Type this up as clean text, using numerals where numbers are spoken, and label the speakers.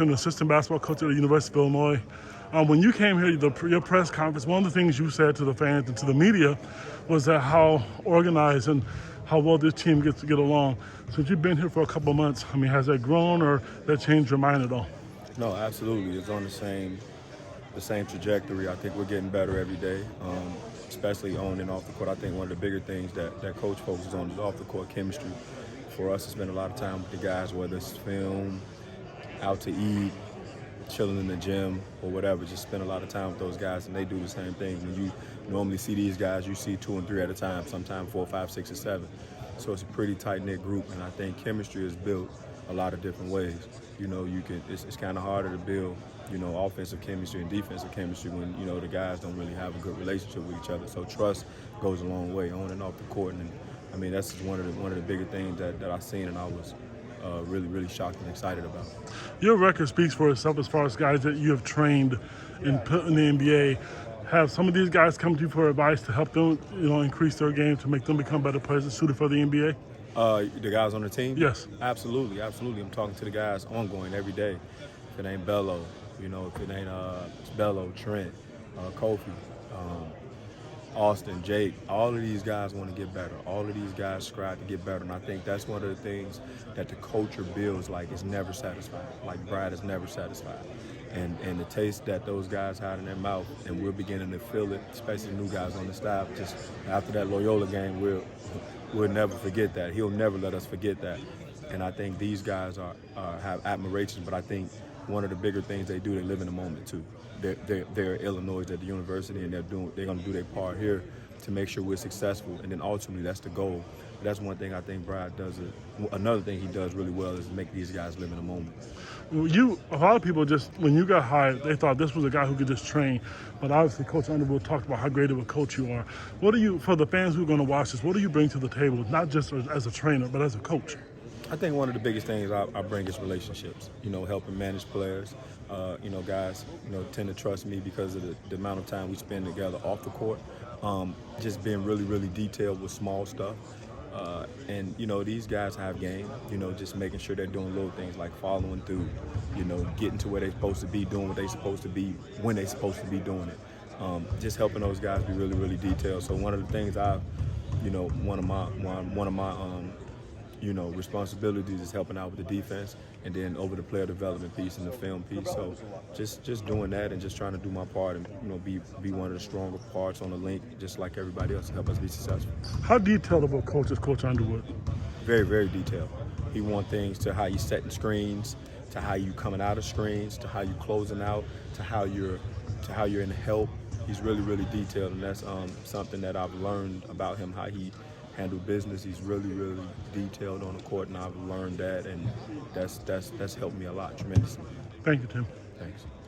Speaker 1: An assistant basketball coach at the University of Illinois. When you came here, your press conference, one of the things you said to the fans and to the media was that how organized and how well this team gets to get along. Since you've been here for a couple of months, I mean, has that grown or that changed your mind at all?
Speaker 2: No, absolutely. It's on the same trajectory. I think we're getting better every day, especially on and off the court. I think one of the bigger things that Coach focuses on is off the court chemistry. For us, to spend a lot of time with the guys, whether it's film, out to eat, chilling in the gym, or whatever. Just spend a lot of time with those guys, and they do the same thing. When you normally see these guys, you see 2 and 3 at a time, sometimes 4, 5, 6, or 7. So it's a pretty tight-knit group, and I think chemistry is built a lot of different ways. You know, it's kind of harder to build, offensive chemistry and defensive chemistry when, the guys don't really have a good relationship with each other. So trust goes a long way on and off the court, and I mean, that's just one of the bigger things that I've seen, and I was really, really shocked and excited about.
Speaker 1: Your record speaks for itself as far as guys that you have trained in the NBA. Have some of these guys come to you for advice to help them, increase their game, to make them become better players and suited for the NBA?
Speaker 2: The guys on the team?
Speaker 1: Yes.
Speaker 2: Absolutely. I'm talking to the guys ongoing every day. If it ain't Bello, if it ain't Bello, Trent, Kofi, Austin, Jake, all of these guys want to get better. All of these guys strive to get better. And I think that's one of the things that the culture builds, like it's never satisfied. Like Brad is never satisfied. And the taste that those guys had in their mouth, and we're beginning to feel it, especially the new guys on the staff. Just after that Loyola game, we'll never forget that. He'll never let us forget that. And I think these guys have admiration, but I think one of the bigger things they do, they live in the moment too. They're Illinois at the university, and they're going to do their part here to make sure we're successful. And then ultimately, that's the goal. But that's one thing I think Brad does. Another thing he does really well is make these guys live in the moment.
Speaker 1: A lot of people just, when you got hired, they thought this was a guy who could just train. But obviously, Coach Underwood talked about how great of a coach you are. What do you, for the fans who are going to watch this, what do you bring to the table, not just as a trainer, but as a coach?
Speaker 2: I think one of the biggest things I bring is relationships, helping manage players. Guys, tend to trust me because of the amount of time we spend together off the court. Just being really, really detailed with small stuff. And these guys have game, just making sure they're doing little things like following through, getting to where they're supposed to be, doing what they're supposed to be, when they're supposed to be doing it. Just helping those guys be really, really detailed. So one of the things one of my responsibilities is helping out with the defense, and then over the player development piece and the film piece. So just doing that and just trying to do my part and be one of the stronger parts on the link, just like everybody else, to help us be successful.
Speaker 1: How detailed of a coach is Coach Underwood?
Speaker 2: Very, very detailed. He wants things to how you setting screens, to how you coming out of screens, to how you closing out, to how you're in help. He's really, really detailed, and that's something that I've learned about him, how he handle business. He's really, really detailed on the court, and I've learned that, and that's helped me a lot tremendously.
Speaker 1: Thank you, Tim.
Speaker 2: Thanks.